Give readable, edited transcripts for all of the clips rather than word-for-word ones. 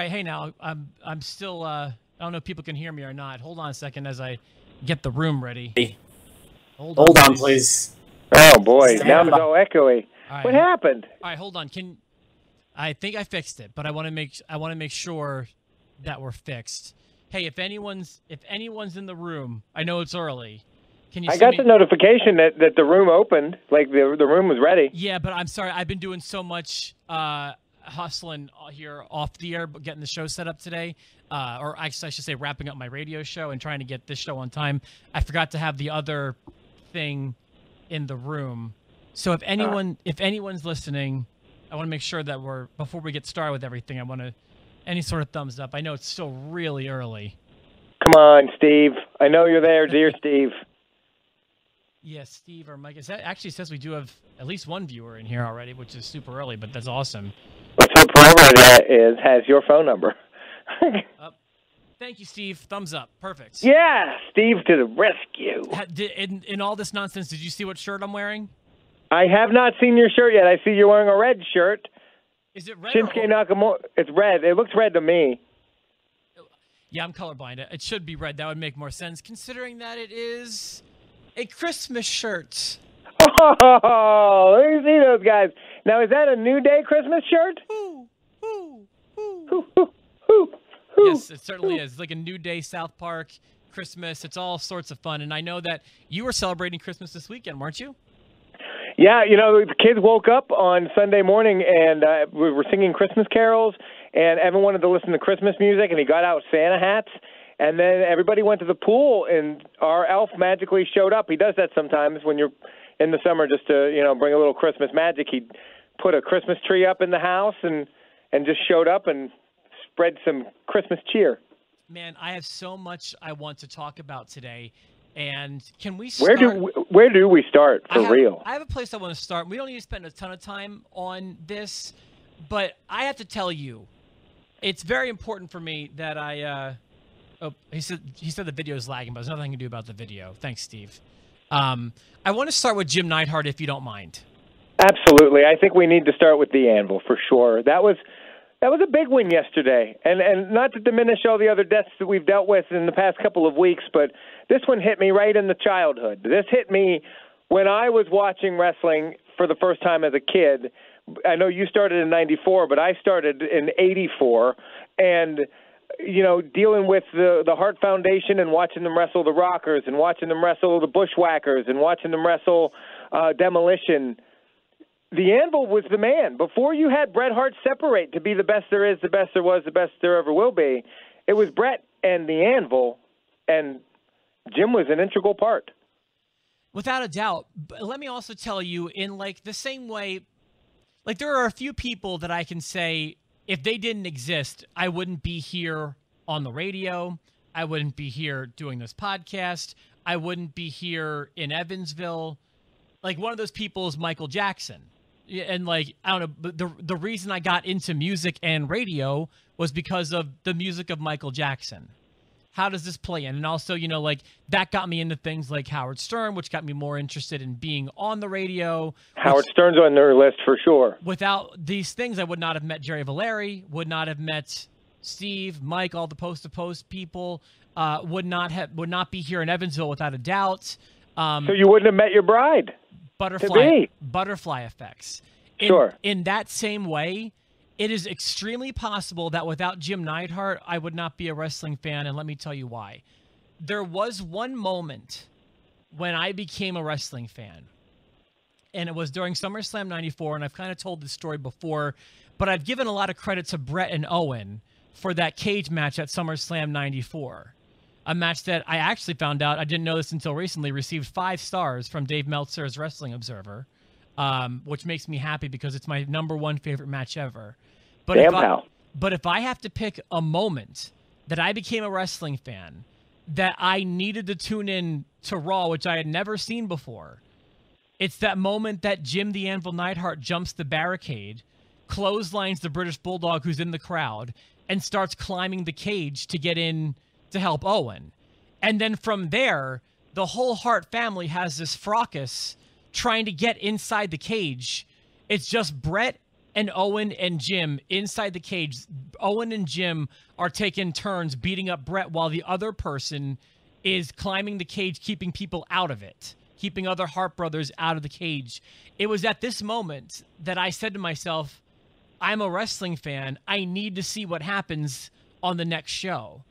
right, hey now, I'm still I don't know if people can hear me or not. Hold on a second as I get the room ready. Hold on, please. Oh boy, now it's all echoey. Right, what happened? All right, hold on. I think I fixed it, but I want to make sure that we're fixed. Hey, if anyone's in the room, I know it's early. Can you? I got the notification that the room opened, like the room was ready. Yeah, but I'm sorry. I've been doing so much hustling here off the air, getting the show set up today, or actually I should say wrapping up my radio show and trying to get this show on time. I forgot to have the other thing in the room. So if anyone's listening, I want to make sure that before we get started with everything, I want to any sort of thumbs up. I know it's still really early. Come on, Steve. I know you're there, dear Steve. Yes, Steve or Mike. It actually says we do have at least one viewer in here already, which is super early, but that's awesome. Let's hope whoever that is has your phone number. Thank you, Steve. Thumbs up. Perfect. Yeah, Steve to the rescue. In all this nonsense, did you see what shirt I'm wearing? I have not seen your shirt yet. I see you're wearing a red shirt. Is it red? Shinsuke Nakamura. It's red. It looks red to me. Yeah, I'm colorblind. It should be red. That would make more sense, considering that it is a Christmas shirt. Oh, let me see those guys. Now, is that a New Day Christmas shirt? Yes, it certainly is. It's like a New Day, South Park, Christmas. It's all sorts of fun. And I know that you were celebrating Christmas this weekend, weren't you? Yeah, the kids woke up on Sunday morning and we were singing Christmas carols, and Evan wanted to listen to Christmas music, and he got out Santa hats, and then everybody went to the pool, and our elf magically showed up. He does that sometimes when you're in the summer just to, bring a little Christmas magic. He'd put a Christmas tree up in the house and just showed up and spread some Christmas cheer. Man, I have so much I want to talk about today. And can we start? Where do we start for real? I have a place I want to start. We don't need to spend a ton of time on this, but I have to tell you, it's very important for me that I. He said the video is lagging, but there's nothing I can do about the video. Thanks, Steve. I want to start with Jim Neidhart, if you don't mind. Absolutely, I think we need to start with the Anvil for sure. That was a big win yesterday, and not to diminish all the other deaths that we've dealt with in the past couple of weeks, but this one hit me right in the childhood. This hit me when I was watching wrestling for the first time as a kid. I know you started in '94, but I started in '84, and dealing with the Hart Foundation and watching them wrestle the Rockers and watching them wrestle the Bushwhackers and watching them wrestle Demolition. The Anvil was the man. Before you had Bret Hart separate to be the best there is, the best there was, the best there ever will be, it was Bret and the Anvil, and Jim was an integral part. Without a doubt. But let me also tell you, in the same way, there are a few people that I can say, if they didn't exist, I wouldn't be here on the radio. I wouldn't be here doing this podcast. I wouldn't be here in Evansville. One of those people is Michael Jackson. And I don't know, but the reason I got into music and radio was because of the music of Michael Jackson. How does this play in? And also, that got me into things like Howard Stern, which got me more interested in being on the radio. Howard Stern's on their list for sure. Without these things, I would not have met Jerry Valeri, would not have met Steve, Mike, all the post-to-post people, would not be here in Evansville without a doubt. So you wouldn't have met your bride. Butterfly effects. Sure. In that same way, it is extremely possible that without Jim Neidhart, I would not be a wrestling fan, and let me tell you why. There was one moment when I became a wrestling fan, and it was during SummerSlam 94, and I've kind of told this story before, but I've given a lot of credit to Bret and Owen for that cage match at SummerSlam 94. A match that I actually found out, I didn't know this until recently, received 5 stars from Dave Meltzer's Wrestling Observer, which makes me happy because it's my #1 favorite match ever. But if I have to pick a moment that I became a wrestling fan, that I needed to tune in to Raw, which I had never seen before, it's that moment that Jim the Anvil Neidhart jumps the barricade, clotheslines the British Bulldog who's in the crowd, and starts climbing the cage to get in to help Owen. And then from there, the whole Hart family has this fracas trying to get inside the cage. It's just Bret and Owen and Jim inside the cage. Owen and Jim are taking turns beating up Bret while the other person is climbing the cage, keeping people out of it, keeping other Hart brothers out of the cage. It was at this moment that I said to myself, I'm a wrestling fan. I need to see what happens on the next show.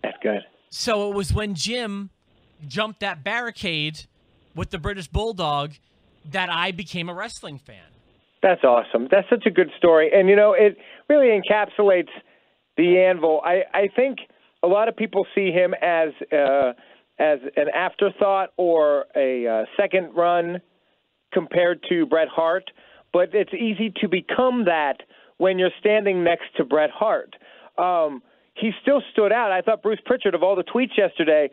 That's good. So it was when Jim jumped that barricade with the British Bulldog that I became a wrestling fan. That's awesome. That's such a good story. And, it really encapsulates the Anvil. I think a lot of people see him as an afterthought or a second run compared to Bret Hart, but it's easy to become that when you're standing next to Bret Hart. He still stood out. I thought Bruce Pritchard, of all the tweets yesterday,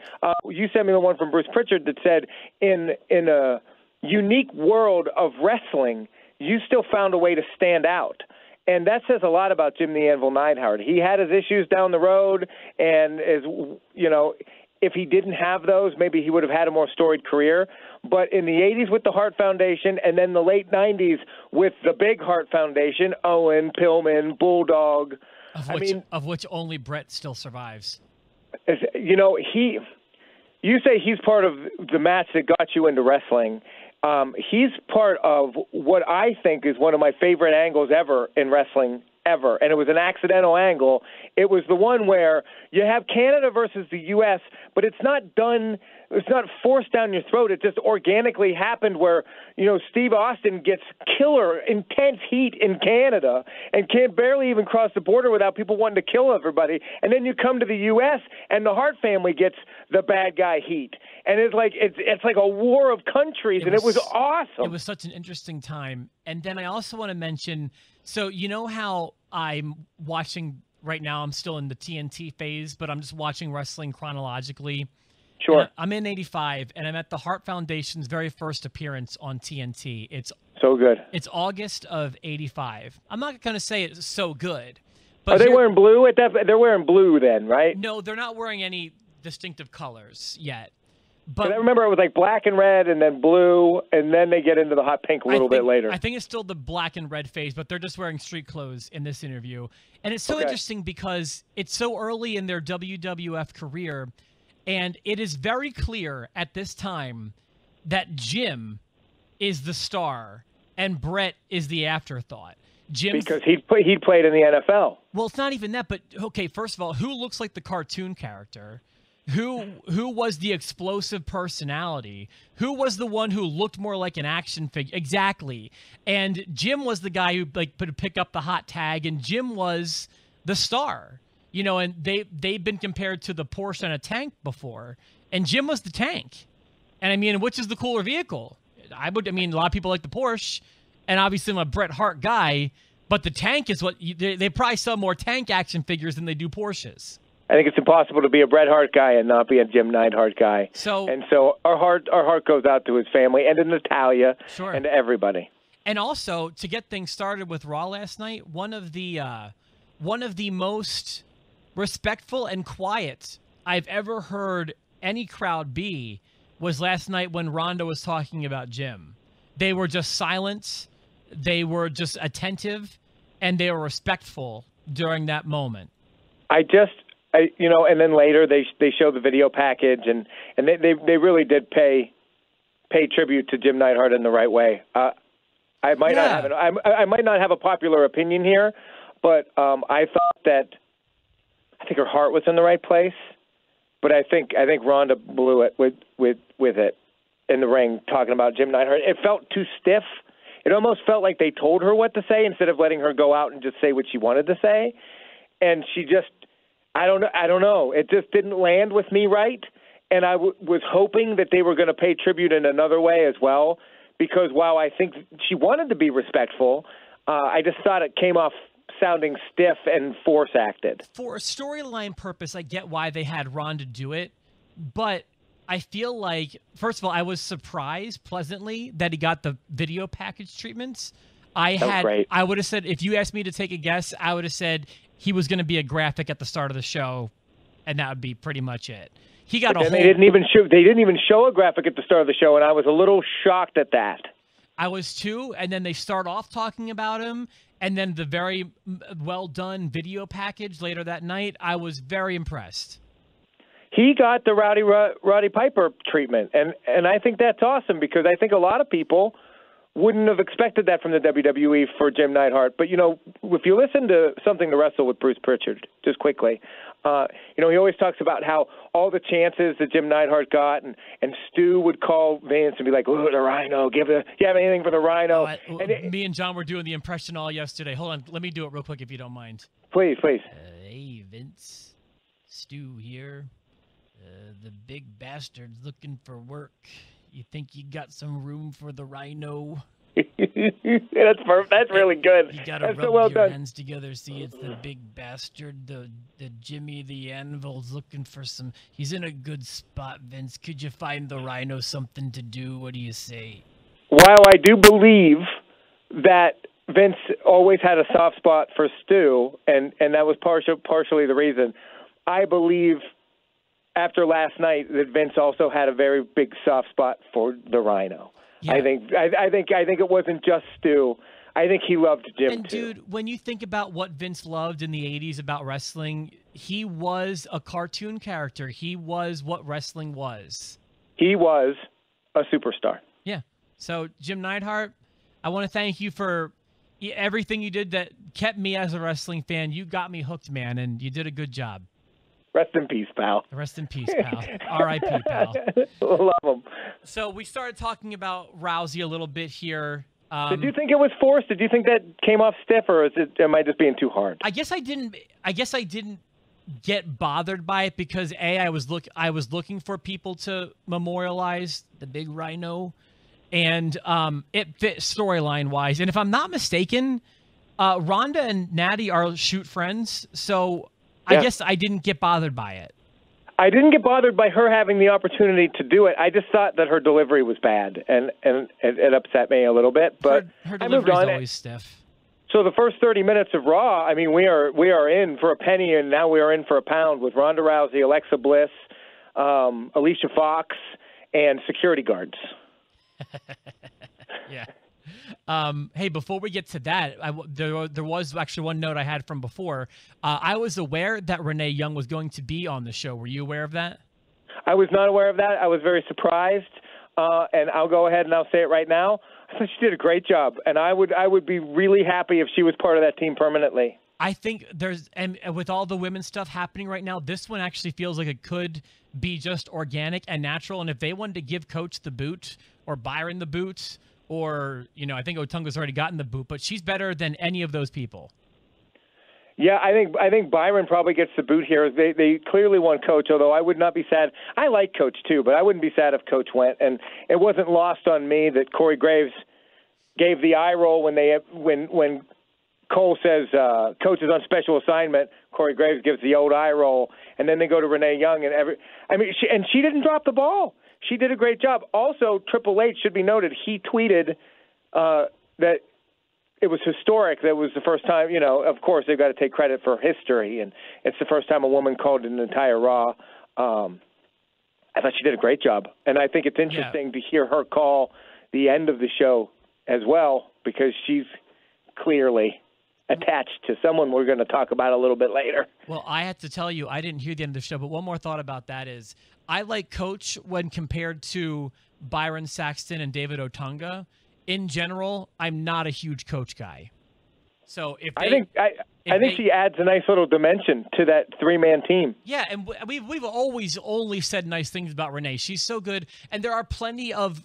you sent me the one from Bruce Pritchard that said, in a unique world of wrestling, you still found a way to stand out. And that says a lot about Jim the Anvil Neidhart. He had his issues down the road, and if he didn't have those, maybe he would have had a more storied career. But in the 80s with the Hart Foundation, and then the late 90s with the big Hart Foundation, Owen, Pillman, Bulldog. Of which only Bret still survives. You say he's part of the match that got you into wrestling. He's part of what I think is one of my favorite angles ever in wrestling, ever. And it was an accidental angle. It was the one where you have Canada versus the U.S., but it's not forced down your throat. It just organically happened where, Steve Austin gets killer, intense heat in Canada and can't barely even cross the border without people wanting to kill everybody. And then you come to the U.S. and the Hart family gets the bad guy heat. And it's like a war of countries, and it was awesome. It was such an interesting time. And then I also want to mention, so you know how I'm watching right now, I'm still in the TNT phase, but I'm just watching wrestling chronologically. Sure. I'm in 85, and I'm at the Hart Foundation's very first appearance on TNT. It's so good. It's August of 85. I'm not going to say it's so good. But are they wearing blue at that? They're wearing blue then, right? No, they're not wearing any distinctive colors yet. But I remember it was like black and red and then blue, and then they get into the hot pink a little bit later. I think it's still the black and red phase, but they're just wearing street clothes in this interview. And it's so interesting because it's so early in their WWF career, and it is very clear at this time that Jim is the star and Bret is the afterthought. Because he played in the NFL. Well, it's not even that, but okay, first of all, who looks like the cartoon character? Who was the explosive personality? Who was the one who looked more like an action figure? Exactly. And Jim was the guy who would pick up the hot tag, and Jim was the star. And they've been compared to the Porsche and a tank before, and Jim was the tank. And which is the cooler vehicle? A lot of people like the Porsche, and obviously I'm a Bret Hart guy, but the tank is what they probably sell more tank action figures than they do Porsches. I think it's impossible to be a Bret Hart guy and not be a Jim Neidhart guy. So our heart goes out to his family and to Natalia and to everybody. And also, to get things started with Raw last night, one of the most respectful and quiet I've ever heard any crowd be was last night when Ronda was talking about Jim. They were just silent, they were just attentive, and they were respectful during that moment. And then later they show the video package, and they really did pay tribute to Jim Neidhart in the right way. I might not have a popular opinion here, but I think her heart was in the right place, but I think Ronda blew it with it in the ring talking about Jim Neidhart. It felt too stiff. It almost felt like they told her what to say instead of letting her go out and just say what she wanted to say, and she just. I don't know. It just didn't land with me right, and I was hoping that they were going to pay tribute in another way as well, because while I think she wanted to be respectful, I just thought it came off sounding stiff and force-acted. For a storyline purpose, I get why they had Ronda do it, but I feel like, first of all, I was surprised pleasantly that he got the video package treatments. Great. I would have said, if you asked me to take a guess, I would have said he was going to be a graphic at the start of the show, and that would be pretty much it. They didn't even show a graphic at the start of the show, and I was a little shocked at that. I was too, and then they start off talking about him, and then the very well done video package later that night, I was very impressed. He got the Roddy Piper treatment, and I think that's awesome because I think a lot of people wouldn't have expected that from the WWE for Jim Neidhart. But, if you listen to Something to Wrestle with Bruce Pritchard, just quickly, he always talks about how all the chances that Jim Neidhart got, and Stu would call Vince and be like, "Oh, the Rhino, you have anything for the Rhino?" Me and John were doing the impression all yesterday. Hold on, let me do it real quick if you don't mind. Please. Hey, Vince, Stu here. The big bastard's looking for work. You think you got some room for the Rhino? That's perfect. That's really good. You gotta rub so well your done. hands together. See, it's the big bastard, the Jimmy the Anvil's looking for some. He's in a good spot, Vince. Could you find the Rhino something to do? What do you say? While I do believe that Vince always had a soft spot for Stu, and that was partially the reason, I believe after last night that Vince also had a very big soft spot for the Rhino. Yeah. I think it wasn't just Stu. I think he loved Jim and too. Dude, when you think about what Vince loved in the 80s about wrestling, he was a cartoon character. He was what wrestling was. He was a superstar. Yeah. So, Jim Neidhart, I want to thank you for everything you did that kept me as a wrestling fan. You got me hooked, man, and you did a good job. Rest in peace, pal. Rest in peace, pal. R.I.P., pal. Love him. So we started talking about Rousey a little bit here. Did you think it was forced? Did you think that came off stiff, or am I just being too hard? I guess I didn't get bothered by it because I was looking for people to memorialize the big Rhino, and it fit storyline wise. And if I'm not mistaken, Ronda and Natty are shoot friends, so. Yeah. I guess I didn't get bothered by it. I didn't get bothered by her having the opportunity to do it. I just thought that her delivery was bad, and it upset me a little bit. But her delivery is always stiff. So the first 30 minutes of Raw, I mean, we are in for a penny, and now we are in for a pound with Ronda Rousey, Alexa Bliss, Alicia Fox, and security guards. Yeah. Hey, before we get to that, there was actually one note I had from before. I was aware that Renee Young was going to be on the show. Were you aware of that? I was not aware of that. I was very surprised, and I'll go ahead and I'll say it right now. I thought she did a great job, and I would be really happy if she was part of that team permanently. I think and with all the women's stuff happening right now, this one actually feels like it could be just organic and natural. And if they wanted to give Coach the boot or Byron the boot, or, I think Otunga's already gotten the boot, but she's better than any of those people. Yeah, I think Byron probably gets the boot here. They clearly want Coach, although I would not be sad. I like Coach too, but I wouldn't be sad if Coach went. And it wasn't lost on me that Corey Graves gave the eye roll when Cole says Coach is on special assignment. Corey Graves gives the old eye roll, and then they go to Renee Young and she didn't drop the ball. She did a great job. Also, Triple H should be noted. He tweeted that it was historic. That was the first time, of course, they've got to take credit for history, and it's the first time a woman called an entire Raw. I thought she did a great job, and I think it's interesting to hear her call the end of the show as well, because she's clearly attached to someone we're going to talk about a little bit later. Well, I have to tell you, I didn't hear the end of the show, but one more thought about that is I like Coach when compared to Byron Saxton and David Otunga. In general, I'm not a huge Coach guy. So I think she adds a nice little dimension to that three-man team. Yeah, and we've always only said nice things about Renee. She's so good, and there are plenty of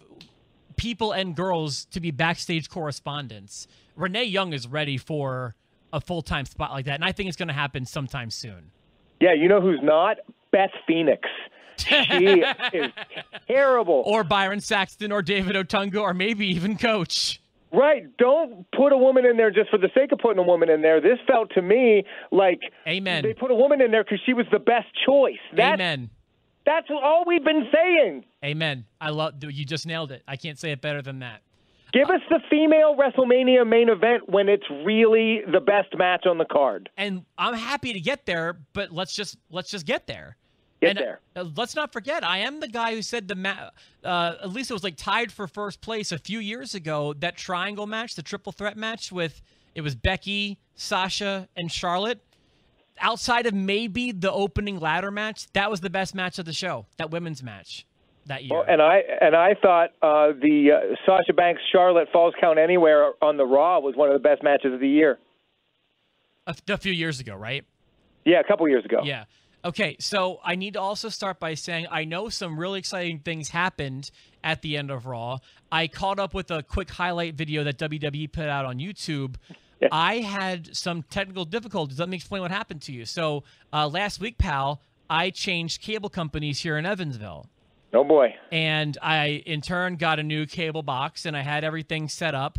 people and girls to be backstage correspondents. Renee Young is ready for a full-time spot like that, and I think it's going to happen sometime soon. Yeah, you know who's not? Beth Phoenix. She is terrible. Or Byron Saxton or David Otunga or maybe even Coach. Right. Don't put a woman in there just for the sake of putting a woman in there. This felt to me like Amen. They put a woman in there because she was the best choice. Amen. That's all we've been saying. Amen. You just nailed it. I can't say it better than that. Give us the female WrestleMania main event when it's really the best match on the card. And I'm happy to get there, but let's just get there. Get there. Let's not forget, I am the guy who said at least it was like tied for first place a few years ago, that triangle match, the triple threat match with It was Becky, Sasha, and Charlotte. Outside of maybe the opening ladder match, that was the best match of the show, that women's match that year. Well, and I thought the Sasha Banks Charlotte Falls Count Anywhere on the Raw was one of the best matches of the year. A few years ago, right? Yeah, a couple years ago. Yeah. Okay, so I need to also start by saying I know some really exciting things happened at the end of Raw. I caught up with a quick highlight video that WWE put out on YouTube. Yeah. I had some technical difficulties. Let me explain what happened to you. So last week, pal, I changed cable companies here in Evansville. Oh, boy. And I, in turn, got a new cable box, and I had everything set up.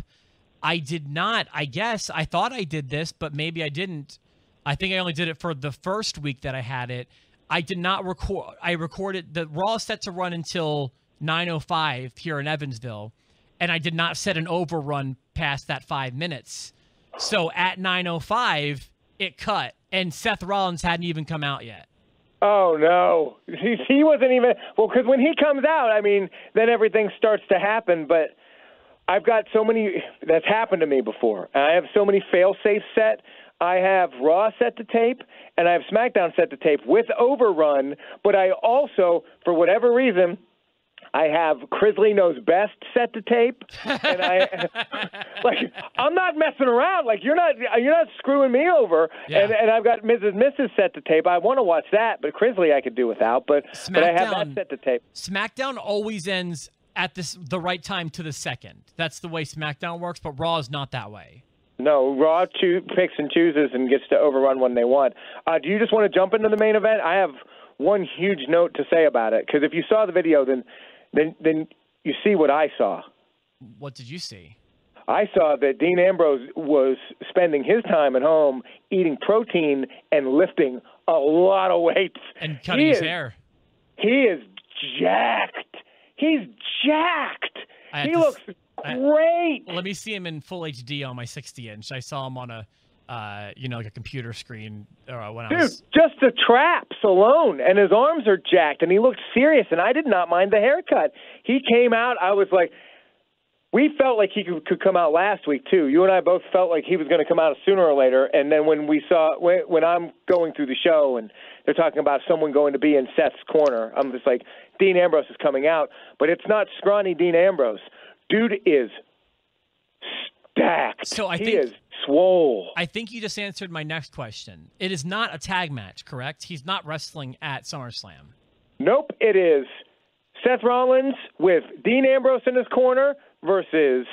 I did not, I guess, I thought I did this, but maybe I didn't. I think I only did it for the first week that I had it. I did not record. I recorded. The Raw set to run until 9:05 here in Evansville, and I did not set an overrun past that 5 minutes. So at 9:05, it cut, and Seth Rollins hadn't even come out yet. Oh, no. He wasn't even – well, because when he comes out, I mean, then everything starts to happen. But I've got so many – that's happened to me before. I have so many fail-safes set. I have Raw set to tape, and I have SmackDown set to tape with overrun. But I also, for whatever reason – I have Crisley Knows Best set to tape, and I'm not messing around. Like you're not screwing me over. Yeah. And I've got Mrs. set to tape. I want to watch that, but Crisley I could do without. But I have that set to tape. SmackDown always ends at the right time to the second. That's the way SmackDown works, but Raw is not that way. No, Raw picks and chooses and gets to overrun when they want. Do you just want to jump into the main event? I have one huge note to say about it because if you saw the video, then you see what I saw. What did you see? I saw that Dean Ambrose was spending his time at home eating protein and lifting a lot of weights. And cutting his hair. He is jacked. He's jacked. He looks great. Let me see him in full HD on my 60-inch. I saw him on a like a computer screen when I was... just the traps alone, and his arms are jacked, and he looked serious, and I did not mind the haircut. He came out, I was like, we felt like he could come out last week, too. You and I both felt like he was going to come out sooner or later, and then when I'm going through the show, and they're talking about someone going to be in Seth's corner, I'm just like, Dean Ambrose is coming out, but it's not scrawny Dean Ambrose. Dude is stacked. So he is swole. I think you just answered my next question. It is not a tag match, correct? He's not wrestling at SummerSlam. Nope, it is Seth Rollins with Dean Ambrose in his corner versus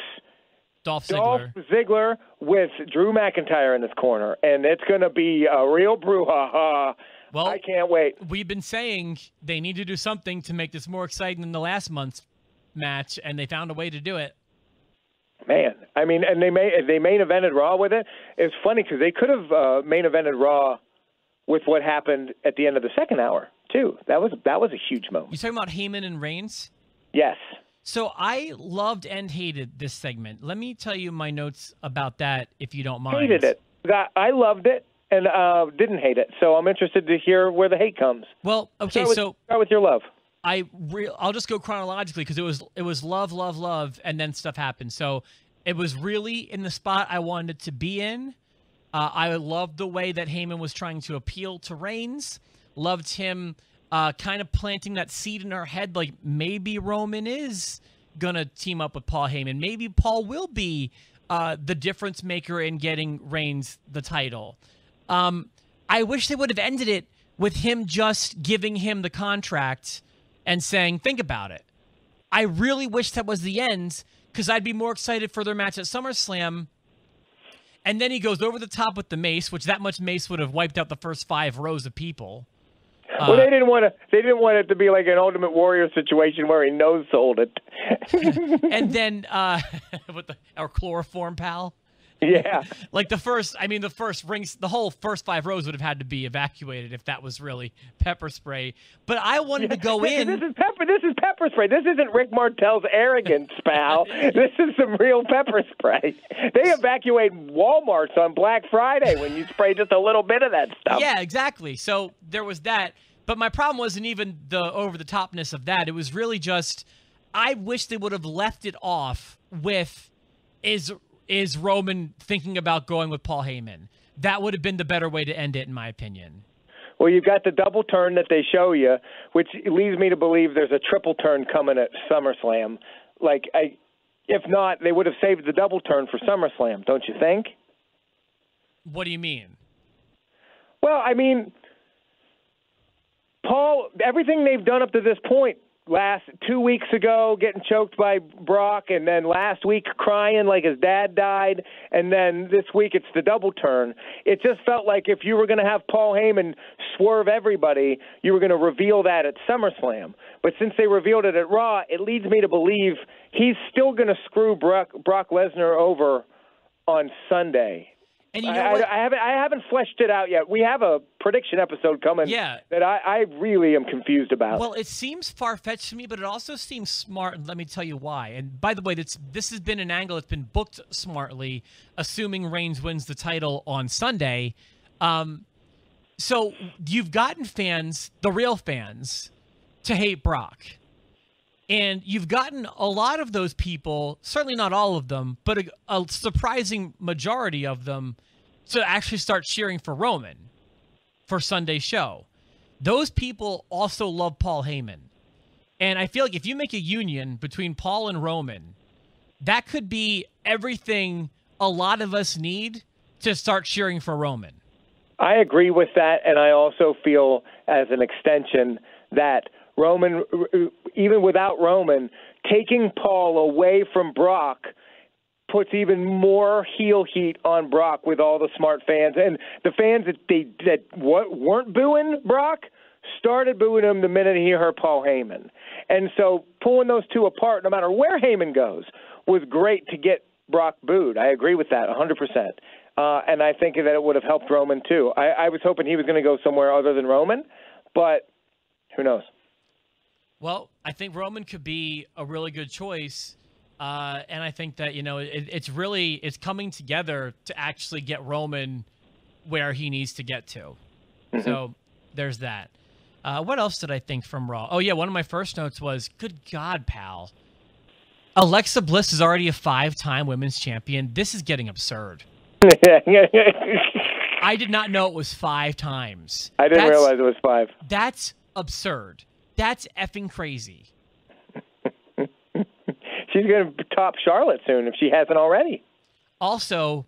Dolph Ziggler with Drew McIntyre in his corner. And it's going to be a real brouhaha. Well, I can't wait. We've been saying they need to do something to make this more exciting than the last month's match, and they found a way to do it. Man, I mean, and they main evented Raw with it. It's funny because they could have main evented Raw with what happened at the end of the second hour too. That was a huge moment. You talking about Heyman and Reigns? Yes. So I loved and hated this segment. Let me tell you my notes about that, if you don't mind. Hated it. I loved it and didn't hate it. So I'm interested to hear where the hate comes. Well, okay, start with your love. I'll just go chronologically because it was love, love, love, and then stuff happened. So it was really in the spot I wanted to be in. I loved the way that Heyman was trying to appeal to Reigns. Loved him kind of planting that seed in our head, like maybe Roman is gonna team up with Paul Heyman. Maybe Paul will be the difference maker in getting Reigns the title. I wish they would have ended it with him just giving him the contract and saying, think about it. I really wish that was the end because I'd be more excited for their match at SummerSlam. And then he goes over the top with the mace, which that much mace would have wiped out the first 5 rows of people. Well, they didn't want it to be like an Ultimate Warrior situation where he nose sold it. And then with our chloroform pal. Yeah. Like the whole first 5 rows would have had to be evacuated if that was really pepper spray. But I wanted to go in. This is pepper spray. This isn't Rick Martel's arrogance, pal. This is some real pepper spray. They evacuate Walmarts on Black Friday when you spray just a little bit of that stuff. Yeah, exactly. So there was that. But my problem wasn't even the over-the-topness of that. It was really just, I wish they would have left it off with, is is Roman thinking about going with Paul Heyman. That would have been the better way to end it, in my opinion. Well, you've got the double turn that they show you, which leads me to believe there's a triple turn coming at SummerSlam. If not, they would have saved the double turn for SummerSlam, don't you think? What do you mean? Well, I mean, Paul, everything they've done up to this point, last 2 weeks ago getting choked by Brock, and then last week crying like his dad died, and then this week it's the double turn. It just felt like if you were going to have Paul Heyman swerve everybody, you were going to reveal that at SummerSlam. But since they revealed it at Raw, it leads me to believe he's still going to screw Brock Lesnar over on Sunday. And you know what? I haven't fleshed it out yet. We have a prediction episode coming that I really am confused about. Well, it seems far-fetched to me, but it also seems smart, and let me tell you why. And by the way, this has been an angle that's been booked smartly, assuming Reigns wins the title on Sunday. So you've gotten fans, the real fans, to hate Brock. And you've gotten a lot of those people, certainly not all of them, but a surprising majority of them, to actually start cheering for Roman for Sunday's show. Those people also love Paul Heyman. And I feel like if you make a union between Paul and Roman, that could be everything a lot of us need to start cheering for Roman. I agree with that, and I also feel as an extension that Roman, even without Roman, taking Paul away from Brock puts even more heel heat on Brock with all the smart fans. And the fans that weren't booing Brock started booing him the minute he heard Paul Heyman. And so pulling those two apart, no matter where Heyman goes, was great to get Brock booed. I agree with that 100%. And I think that it would have helped Roman too. I was hoping he was going to go somewhere other than Roman, but who knows? Well, I think Roman could be a really good choice, and I think that it's coming together to actually get Roman where he needs to get to. Mm-hmm. So there's that. What else did I think from Raw? Oh yeah, one of my first notes was, "Good God, pal! Alexa Bliss is already a 5-time women's champion. This is getting absurd." I did not know it was 5 times. I didn't realize it was 5. That's absurd. That's effing crazy. She's going to top Charlotte soon if she hasn't already. Also,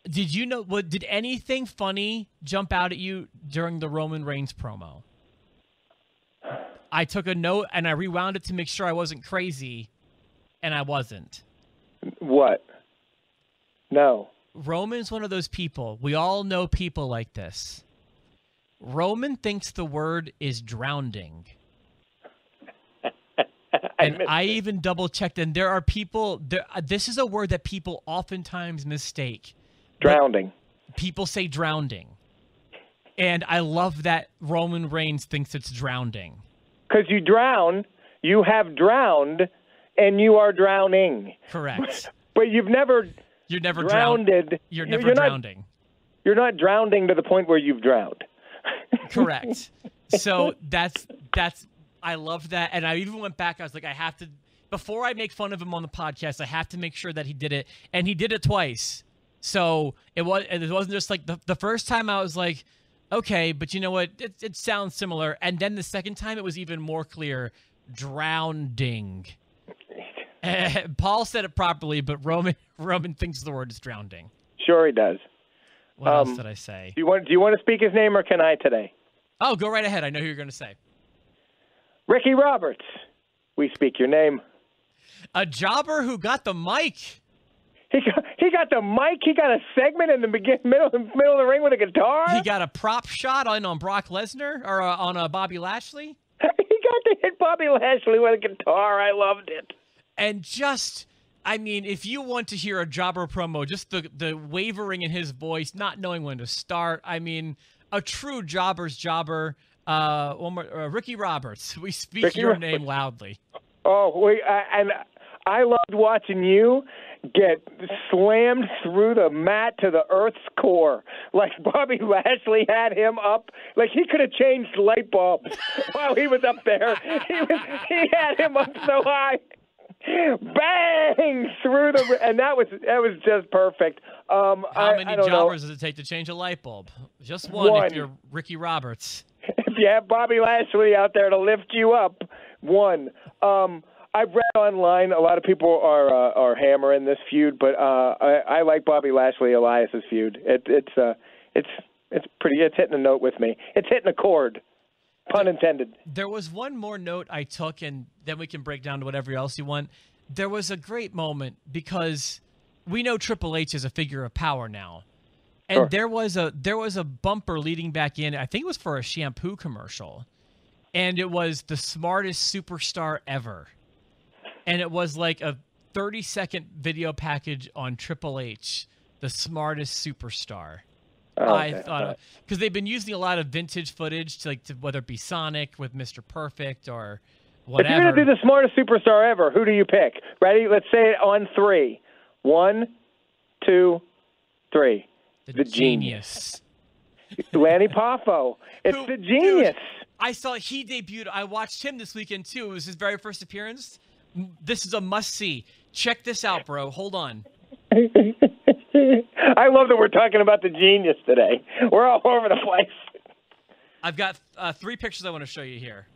did you know did anything funny jump out at you during the Roman Reigns promo? I took a note and I rewound it to make sure I wasn't crazy, and I wasn't. What? No. Roman's one of those people. We all know people like this. Roman thinks the word is drowning. And I even double-checked, and there are people, this is a word that people oftentimes mistake. Drowning. People say drowning. And I love that Roman Reigns thinks it's drowning. Because you drown, you have drowned, and you are drowning. Correct. But you're never drowned. You're never drowning. You're not drowning to the point where you've drowned. Correct. So that's I love that, and I even went back. I was like, I have to, before I make fun of him on the podcast, I have to make sure that he did it, and he did it twice. So it wasn't just like the first time I was like, okay, but you know what? It sounds similar, and then the second time it was even more clear, drowning. Paul said it properly, but Roman thinks the word is drowning. Sure, he does. What else did I say? Do you want to speak his name, or can I today? Oh, go right ahead. I know who you're going to say. Ricky Roberts. We speak your name. A jobber who got the mic. He got the mic. He got a segment in the middle of the ring with a guitar. He got a prop shot on Brock Lesnar or on Bobby Lashley. He got to hit Bobby Lashley with a guitar. I loved it. And I mean, if you want to hear a jobber promo, just the wavering in his voice, not knowing when to start. I mean, a true jobber's jobber. One more, Ricky Roberts. We speak your name loudly. Oh, and I loved watching you get slammed through the mat to the earth's core. Like Bobby Lashley had him up. Like he could have changed light bulbs while he was up there. He had him up so high. Bang through the, and that was just perfect. How many I don't jobbers know. does it take to change a light bulb? Just one. If you're Ricky Roberts. If you have Bobby Lashley out there to lift you up, one. I've read online a lot of people are hammering this feud, but I like Bobby Lashley Elias's feud. It's pretty. It's hitting a note with me. It's hitting a chord. Pun intended. There was one more note I took, and then we can break down to whatever else you want. There was a great moment because we know Triple H is a figure of power now. And Sure. there was a bumper leading back in. I think it was for a shampoo commercial. And it was the smartest superstar ever. And it was like a 30-second video package on Triple H, the smartest superstar. I thought, because they've been using a lot of vintage footage, to whether it be Sonic with Mr. Perfect or whatever. If you're going to do the smartest superstar ever, who do you pick? Ready? Let's say it on 3. 1, 2, 3. The genius. Lanny Poffo. It's the genius. Dude, I saw he debuted. I watched him this weekend, too. It was his very first appearance. This is a must-see. Check this out, bro. Hold on. I love that we're talking about the genius today. We're all over the place. I've got 3 pictures I want to show you here.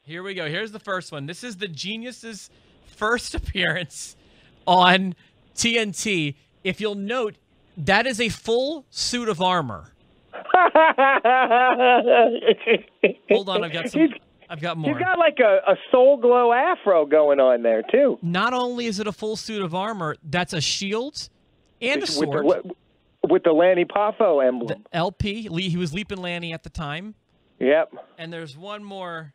Here we go. Here's the first one. This is the genius's first appearance on TNT. If you'll note, that is a full suit of armor. Hold on, I've got more. He's got like a Soul Glow afro going on there, too. Not only is it a full suit of armor, that's a shield and a sword. With the Lanny Poffo emblem. The LP. He was Leaping Lanny at the time. Yep. And there's one more.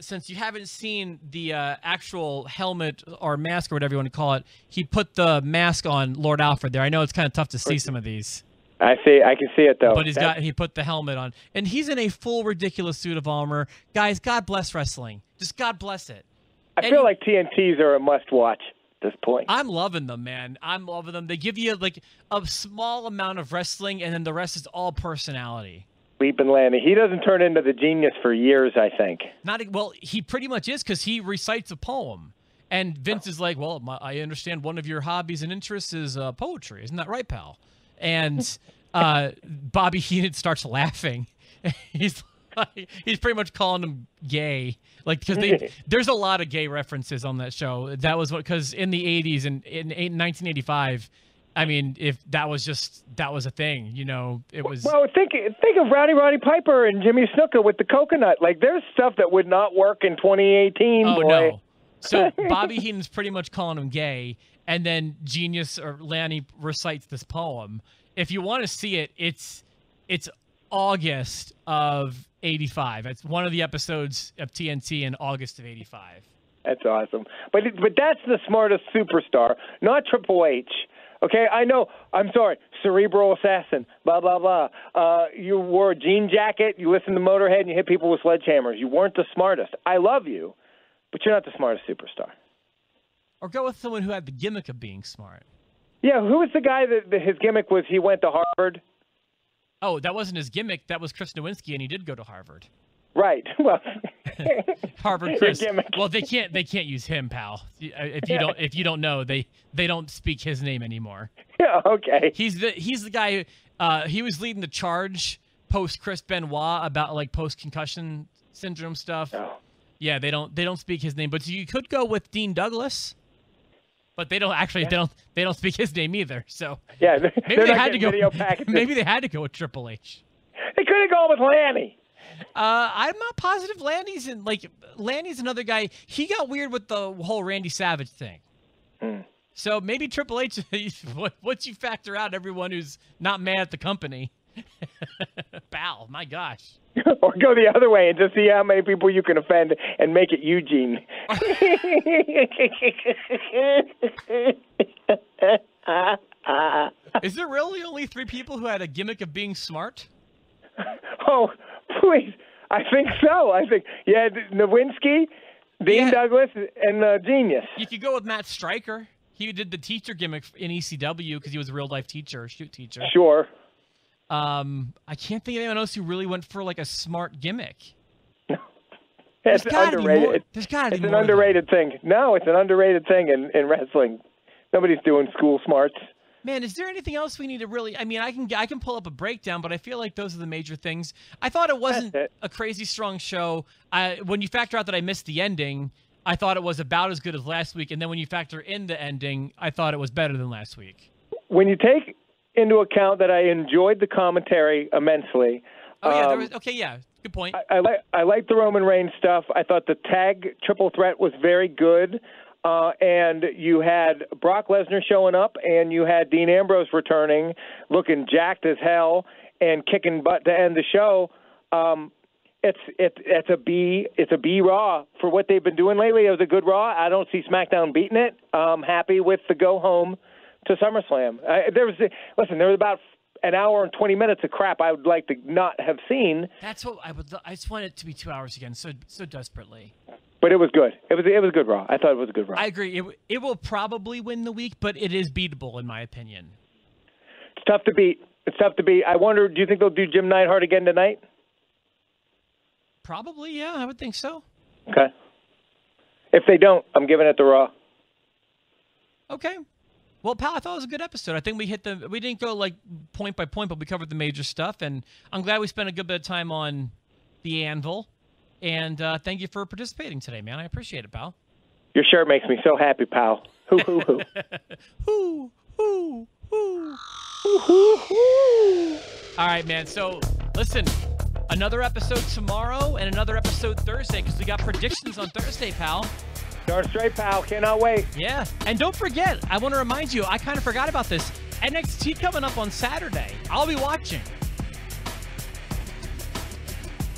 Since you haven't seen the actual helmet or mask or whatever you want to call it, he put the mask on Lord Alfred there. I know it's kind of tough to see some of these. I can see it though. But he put the helmet on, and he's in a full ridiculous suit of armor. Guys, God bless wrestling. Just God bless it. I feel like TNTs are a must-watch at this point. I'm loving them, man. I'm loving them. They give you like a small amount of wrestling, and then the rest is all personality. Leaping Lanny. He doesn't turn into the genius for years, I think. Well, he pretty much is, because he recites a poem. And Vince is like, well, I understand one of your hobbies and interests is poetry. Isn't that right, pal? And Bobby Heenan starts laughing. He's pretty much calling him gay. Because there's a lot of gay references on that show. That was because in the 80s and in 1985, I mean, if that was a thing, it was. Well, think of Roddy Piper and Jimmy Snuka with the coconut. Like, there's stuff that would not work in 2018. Oh, boy. no. So Bobby Heenan's pretty much calling him gay, and then Genius or Lanny recites this poem. If you want to see it, it's August of '85. It's one of the episodes of TNT in August of '85. That's awesome. But that's the smartest superstar, not Triple H. Okay, I know. I'm sorry. Cerebral assassin, blah, blah, blah. You wore a jean jacket, you listened to Motorhead, and you hit people with sledgehammers. You weren't the smartest. I love you, but you're not the smartest superstar. Or go with someone who had the gimmick of being smart. Yeah, who was the guy that his gimmick was he went to Harvard? Oh, that wasn't his gimmick. That was Chris Nowinski, and he did go to Harvard. Right. Well, Harvard Chris. Well, they can't use him, pal. If you don't know, they don't speak his name anymore. Yeah. Okay. He's the guy. He was leading the charge post Chris Benoit about post concussion syndrome stuff. Oh. Yeah, they don't speak his name, but you could go with Dean Douglas. But they don't speak his name either. So yeah, maybe they had to go. Maybe they had to go with Triple H. They could have gone with Lanny. I'm not positive. Lanny's another guy. He got weird with the whole Randy Savage thing. So maybe Triple H. Once you factor out everyone who's not mad at the company, pal, my gosh. Or go the other way and just see how many people you can offend and make it Eugene. Is there really only 3 people who had a gimmick of being smart? Oh, please. I think so. Yeah, Nowinski, Dean Douglas, and Genius. You could go with Matt Stryker. He did the teacher gimmick in ECW because he was a real-life teacher, shoot teacher. Sure. I can't think of anyone else who really went for a smart gimmick. It's underrated. There's got to be more. It's an underrated thing. No, it's an underrated thing in wrestling. Nobody's doing school smarts. Man, is there anything else we need to really? I mean, I can pull up a breakdown, but I feel like those are the major things. I thought it wasn't a crazy strong show. When you factor out that I missed the ending, I thought it was about as good as last week. And then when you factor in the ending, I thought it was better than last week. When you take into account that I enjoyed the commentary immensely. Oh yeah, good point. I like the Roman Reigns stuff. I thought the tag triple threat was very good. And you had Brock Lesnar showing up, and you had Dean Ambrose returning, looking jacked as hell and kicking butt to end the show. It's a B Raw for what they've been doing lately. It was a good Raw. I don't see SmackDown beating it. I'm happy with the go home to SummerSlam. There was about an hour and 20 minutes of crap I would like to not have seen. That's what I would. I just want it to be 2 hours again, so desperately. But it was good. It was a good Raw. I thought it was a good Raw. I agree. It will probably win the week, but it is beatable in my opinion. It's tough to beat. I wonder, do you think they'll do Jim Neidhart again tonight? Probably, yeah. I would think so. Okay. If they don't, I'm giving it to Raw. Okay. Well, pal, I thought it was a good episode. I think we didn't go like point by point, but we covered the major stuff, and I'm glad we spent a good bit of time on the Anvil. And thank you for participating today, man. I appreciate it, pal. Your shirt makes me so happy, pal. Hoo, hoo, hoo. Hoo, hoo, hoo. Hoo, hoo, hoo. All right, man. So, listen, another episode tomorrow and another episode Thursday because we got predictions on Thursday, pal. Darn straight, pal. Cannot wait. Yeah. And don't forget, I want to remind you, I kind of forgot about this. NXT coming up on Saturday. I'll be watching.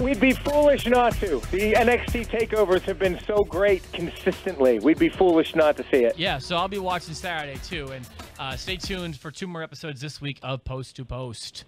We'd be foolish not to. The NXT takeovers have been so great consistently. We'd be foolish not to see it. Yeah, so I'll be watching Saturday, too. And stay tuned for 2 more episodes this week of Post to Post.